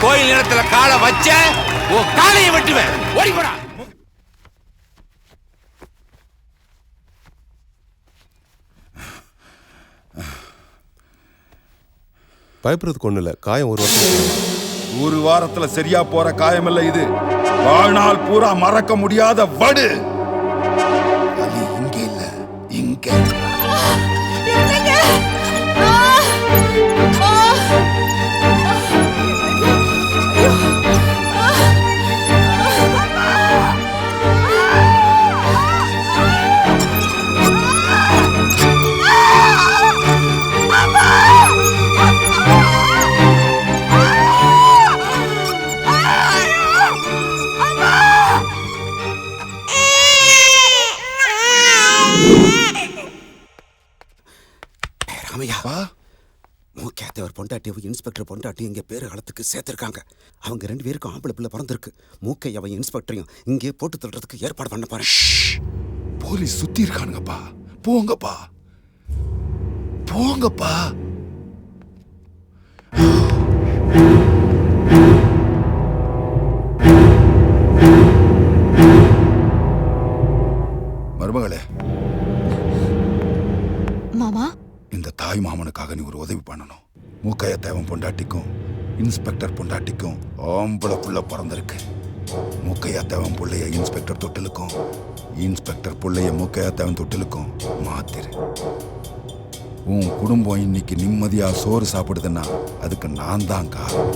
கோயில் நிலத்துல காலை வச்ச உன் காலையை வெட்டுவேன். ஓடி போடா. பயப்படுறதுக்கு ஒண்ணு இல்ல, காயம் ஒரு வாரத்துல சரியா போற காயம் இல்ல இது. வாழ்நாள் பூரா மறக்க முடியாத வடு. அது இங்க இல்ல, இங்க. பொண்டாட்டியும் இன்ஸ்பெக்டர் பொண்டாட்டியும் இங்கே பேரு காலத்துக்கு சேர்த்துருக்காங்க. அவங்க 2 பேருக்கும் ஆம்பளை பிள்ளை பிறந்திருக்கு. மூக்கை அவன் இன்ஸ்பெக்டரையும் இங்கே போட்டு தள்ளுறதுக்கு ஏற்பாடு பண்ண பாரு. போலீஸ் சுத்தி இருக்கானுங்கப்பா. போங்கப்பா, போங்கப்பா. மருமகளே, மாமா, இந்த தாய் மாமனுக்காக நீ ஒரு உதவி பண்ணணும். மூக்கைய தேவன் பொண்டாட்டிக்கும் இன்ஸ்பெக்டர் பொண்டாட்டிக்கும் ஆம்பளை புள்ள பிறந்திருக்கு. மூக்கையா தேவன் புள்ளைய இன்ஸ்பெக்டர் தொட்டிலுக்கும் இன்ஸ்பெக்டர் புள்ளைய மூக்கையா தேவன் தொட்டிலுக்கும் மாத்திரு. உன் குடும்பம் இன்னைக்கு நிம்மதியா சோறு சாப்பிடுதுன்னா அதுக்கு நான் தான் காரணம்.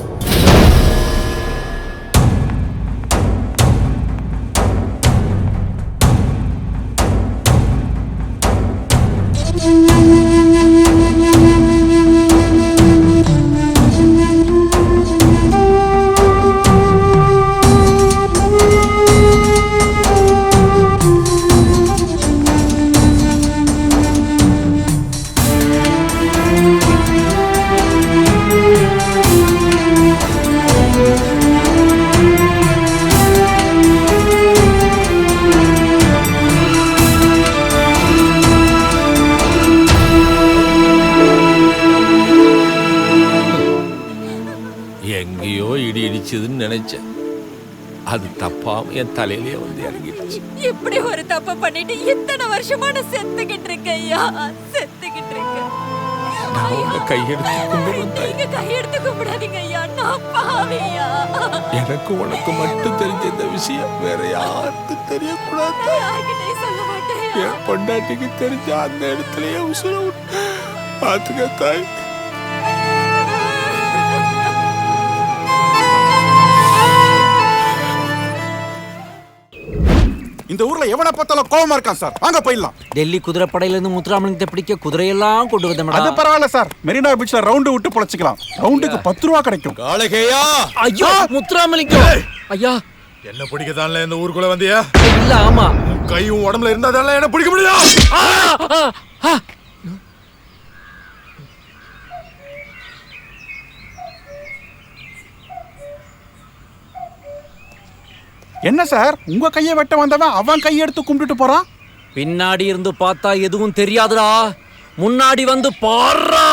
எங்கேயோ இடி இடிச்சதுன்னு நினைச்சேன். அது தப்பாம என் தலையிலே வந்து இறங்கிடுச்சு. இப்படி ஒரு தப்பு பண்ணிட்டு இத்தனை வருஷமா நான் செத்துக்கிட்டு இருக்கேன் ஐயா, செத்துக்கிட்டு இருக்கேன். கையெடுத்து கும்பிடாதீங்க ஐயா, நான் பாவியா. எனக்கு உனக்கு மட்டும் தெரிஞ்ச இந்த விஷயம் வேற யாருக்கும் தெரியக்கூடாது. சொல்ல மாட்டேன். என் பொண்டாட்டிக்கு தெரிஞ்ச அந்த இடத்துலயே உசுர பாத்துக்க தாய். இந்த ஊர்ல எவனை பார்த்தாலும் கோவமா இருக்கான் சார். வாங்க போயிடலாம். டெல்லி குதிரைப்படையில இருந்து முத்துராமலிங்கத்தை பிடிக்க குதிரையெல்லாம் கொண்டு வந்தோம். அது பரவாயில்ல சார், மெரினா பீச்ல ரவுண்டு விட்டு பொழைச்சிக்கலாம். ரவுண்டுக்கு 10 ரூபா கிடைக்கும். காலகேயா, ஐயோ முத்துராமலிங்கம் ஐயா, என்ன பிடிக்கதான்ல இந்த ஊருக்குள்ள வந்தியா? இல்ல, ஆமா. கையும் உடம்புல இருந்தாதால என்ன பிடிக்க முடியும்? என்ன சார், உங்க கையை வெட்ட வந்தவன் அவன் கையெடுத்து கும்பிட்டுட்டு போறான். பின்னாடி இருந்து பார்த்தா எதுவும் தெரியாதுடா, முன்னாடி வந்து பாருடா.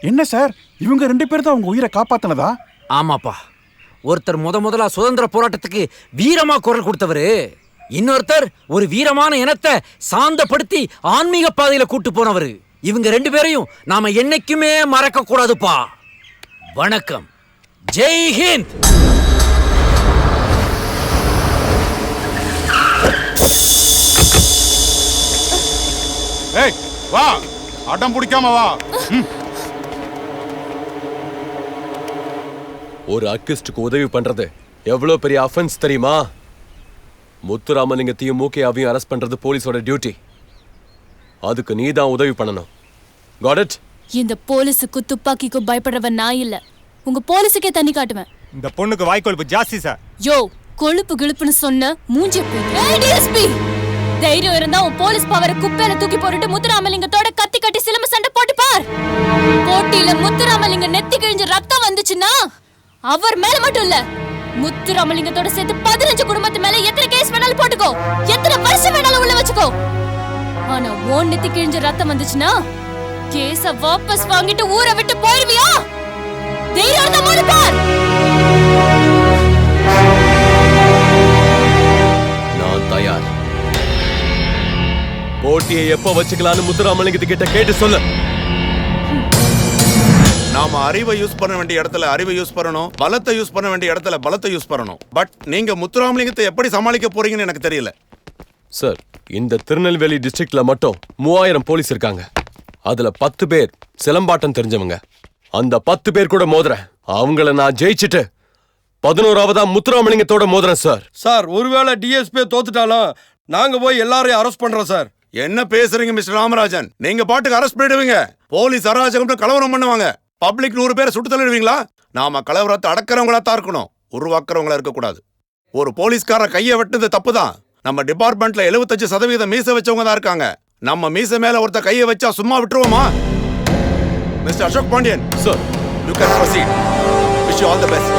என்ன சார், இவங்க 2 பேர் தான் உங்க உயிரை காப்பாத்தினதா? ஆமாப்பா, ஒருத்தர் முதலா சுதந்திர போராட்டத்துக்கு வீரமா குரல் கொடுத்தவரு, இன்னொருத்தர் ஒரு வீரமான இனத்தை சாந்தப்படுத்தி ஆன்மீக பாதையில கூட்டு போனவரு. இவங்க 2 பேரையும் நாம என்னைக்குமே மறக்க கூடாதுப்பா. வணக்கம், ஜெய் ஹிந்த். ஏய் வா, அடம் பிடிக்காம வா. ஒரு அக்கிஸ்டுக்கு உதவி பண்றது எவ்வளவு பெரிய அஃபென்ஸ் தெரியுமா? முத்துராமலிங்கத்தையும் மூக்கையாவையும் அரெஸ்ட் பண்றது போலீஸோட டியூட்டி. அதுக்கு நீ தான் உதவி பண்ணணும். Got it? இந்த போலீஸுக்கு துப்பாக்கிக்கு பயப்படுறவன் நான் இல்ல, உங்க போலீஸுக்கே தண்ணி காட்டுவேன். இந்த பொண்ணுக்கு வாய்க்கொழுப்பு ஜாஸ்தி சார். யோ, கொழுப்பு கிழுப்புன்னு சொன்ன மூஞ்சி டிஎஸ்பி. தைரியம் இருந்தா உன் போலீஸ் பவரை குப்பையில தூக்கி போட்டுட்டு முத்துராமலிங்கத்தோட கத்தி கட்டி சிலம்பு சண்டை போட்டு பார். போட்டியில முத்துராமலிங்க நெத்தி கிழிஞ்ச ரத்தம் வந்துச்சுன்னா அவர் மேல மட்டும் இல்ல, முத்துராமலிங்கத்தோட சேர்த்து 15 குடும்பத்து மேல எத்தனை கேஸ் வேணாலும் போட்டுக்கோ, எத்தனை வருஷம் வேணாலும் உள்ள வச்சுக்கோ. ஆனா ஓன் நெத்தி கிழிஞ்ச ரத்தம் வந்துச்சுன்னா கேஸ வாபஸ் வாங்கிட்டு ஊரை விட்டு போயிருவியா? தைரியம் இருந்தா மோதி பார். நான் தயார். போட்டியை எப்ப வச்சுக்கலாம்னு முத்துராமலிங்கத்து கிட்ட கேட்டு சொல்லு. நாம அறிவை யூஸ் பண்ண வேண்டிய இடத்துல அறிவை யூஸ் பண்ணணும், பலத்தை யூஸ் பண்ண வேண்டிய இடத்துல பலத்தை யூஸ் பண்ணணும். பட் நீங்க முத்துராமலிங்கத்தை எப்படி சமாளிக்க போறீங்கன்னு எனக்கு தெரியல. சார், இந்த திருநெல்வேலி டிஸ்ட்ரிக்ட்ல மட்டும் 3000 போலீஸ் இருக்காங்க. அதுல 10 பேர் சிலம்பாட்டம் தெரிஞ்சவங்க. அந்த 10 பேர் கூட மோதுறேன். அவங்கள நான் ஜெயிச்சுட்டு 11ஆவதா முத்துராமலிங்கத்தோட மோதுறேன் சார். சார், ஒருவேளை டிஎஸ்பி தோத்துட்டாலும் நாங்க போய் எல்லாரையும் அரெஸ்ட் பண்றோம் சார். என்ன பேசுறீங்க மிஸ்டர் ராமராஜன்? நீங்க பாட்டுக்கு அரெஸ்ட் பண்ணிடுவீங்க. போலீஸ் அராஜகம் கலவரம் பண்ணுவாங்க. பப்ளிக் 100 பேரை சுட்டு தள்ளிடுவீங்களா? நாம கலவரத்தை அடக்கிறவங்களா தான் இருக்கணும், உருவாக்குறவங்களா இருக்கக்கூடாது. ஒரு போலீஸ்கார கையை வெட்டுறது தப்புதான். நம்ம டிபார்ட்மெண்ட்ல 75% மீச வச்சவங்க தான் இருக்காங்க. நம்ம மீச மேல ஒருத்த கையை வச்சா சும்மா விட்டுருவோமா? Mister Ashok Pandian sir, you can proceed. Wish you all the best.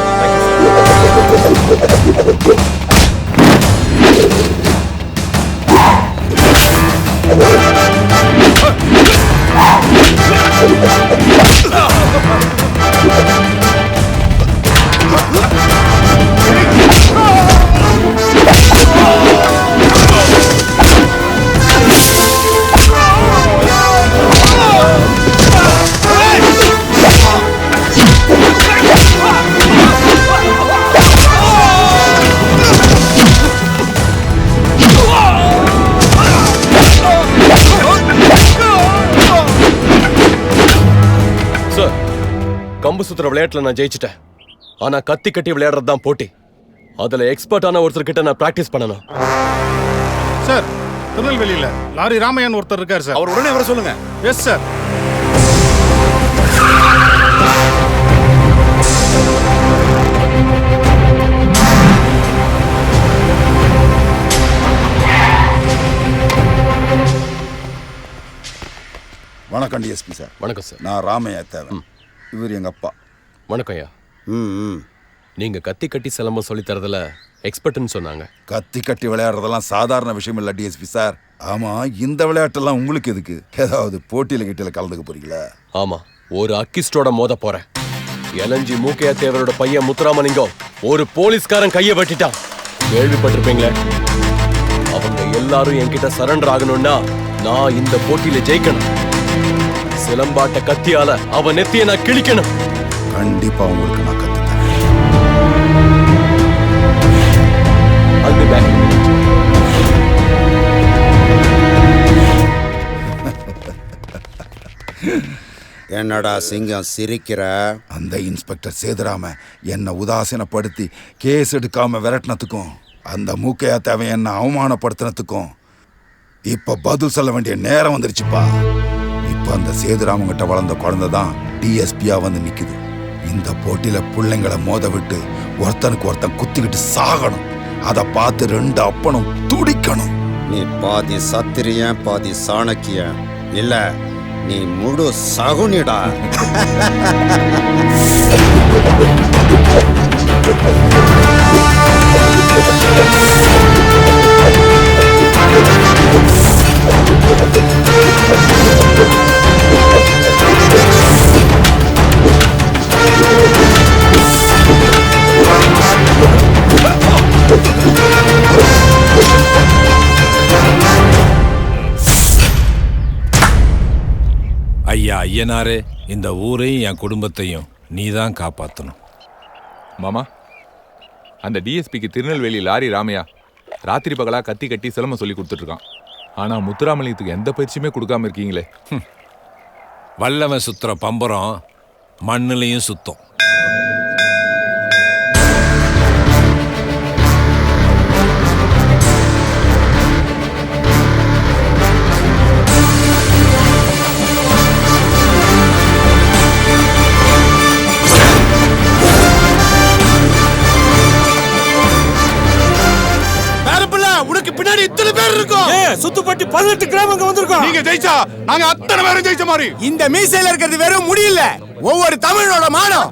கம்பு சுத்துற விளையாட்டுல நான் ஜெயிச்சிட்டேன். ஆனா கத்தி கட்டி விளையாடுறது தான் போட்டி. அதுல எக்ஸ்பர்ட்டான ஒருத்தர்கிட்ட நான் பிராக்டிஸ் பண்ணணும். சார், திருநெல்வேலியில லாரி ராமையன் ஒருத்தர் இருக்கார் சார். அவர் உடனே வர சொல்லுங்க. Yes sir. வணக்கம் டிஎஸ்பி சார். வணக்கம் சார். நான் ராமையா தேவன். இவர் எங்க அப்பா. வணக்கம் ஐயா. ம். நீங்க கத்தி கட்டி சிலம்பம் சொல்லி தரதுல எக்ஸ்பர்ட்னு சொன்னாங்க. கத்தி கட்டி விளையாடுறதெல்லாம் சாதாரண விஷயம் இல்ல டிஎஸ்பி சார். ஆமா, இந்த விளையாட்டெல்லாம் உங்களுக்கு எதுக்கு? ஏதாவது போட்டியில கிட்டியில கலந்துக்க போறீங்களா? ஆமா, ஒரு அக்கிஸ்டோட மோத போறேன். எலஞ்சி மூக்கையா தேவரோட பையன் முத்துராமலிங்கம் ஒரு போலீஸ்காரன் கையை வெட்டிட்டான். கேள்விப்பட்டிருப்பீங்களே. அவங்க எல்லாரும் என்கிட்ட சரண்டர் ஆகணும்னா நான் இந்த போட்டியில ஜெயிக்கணும். சிலம்பாட்ட கத்தியால அவன் நெத்திய நான் கிழிக்கணும். கண்டிப்பா உங்களுக்கு நான் கத்துத்தரேன். என்னடா சிங்கம் சிரிக்கிற? அந்த இன்ஸ்பெக்டர் சேதுராம என்னை உதாசீனப்படுத்தி கேஸ் எடுக்காம விரட்டினதுக்கும் அந்த மூக்கையா தேவை என்ன அவமானப்படுத்தினதுக்கும் இப்ப பதில் சொல்ல வேண்டிய நேரம் வந்துருச்சுப்பா. இப்ப அந்த சேதுராமங்கிட்ட வளர்ந்த குழந்தை தான் டிஎஸ்பியா வந்து நிக்குது. இந்த போட்டியில பிள்ளைங்களை மோத விட்டு ஒருத்தனுக்கு ஒருத்தன் குத்திக்கிட்டு சாகணும். அதை பார்த்து 2 அப்பனும் துடிக்கணும். நீ பாதி சத்திரியன், பாதி சாணக்கியன். இல்ல, நீ முழு சகுனிடா. ஐயா ஐயனாரே, இந்த ஊரையும் என் குடும்பத்தையும் நீதான் காப்பாற்றணும். மாமா, அந்த டிஎஸ்பிக்கு திருநெல்வேலி லாரி ராமையா ராத்திரி பகலா கத்தி கட்டி சிலம்பம் சொல்லி கொடுத்துட்ருக்கான். ஆனால் முத்துராமலிங்கத்துக்கு எந்த பயிற்சியுமே கொடுக்காம இருக்கீங்களே. வல்லவன் சுத்துற பம்பரம் மண்ணுலையும் சுத்தம். பின்னாடி இத்தனை பேர் இருக்கோம். சுத்துப்பட்டி 18 கிராமங்க வந்திருக்கோம். நீங்க ஜெயிச்சா நாங்க அத்தனை பேரும் ஜெயிச்ச மாதிரி. இந்த மீசையில இருக்கிறது வெறும் முடியல, ஒவ்வொரு தமிழோட மானம்.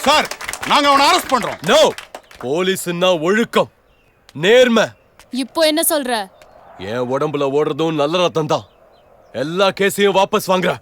சார், நாங்க அவனை அரெஸ்ட் பண்றோம். நோ, போலீஸ்னா ஒழுக்கம், நேர்மை. இப்போ என்ன சொல்ற? என் உடம்புல ஓடுறதும் நல்ல ரத்தம் தான். எல்லா கேஸையும் வாபஸ் வாங்குற.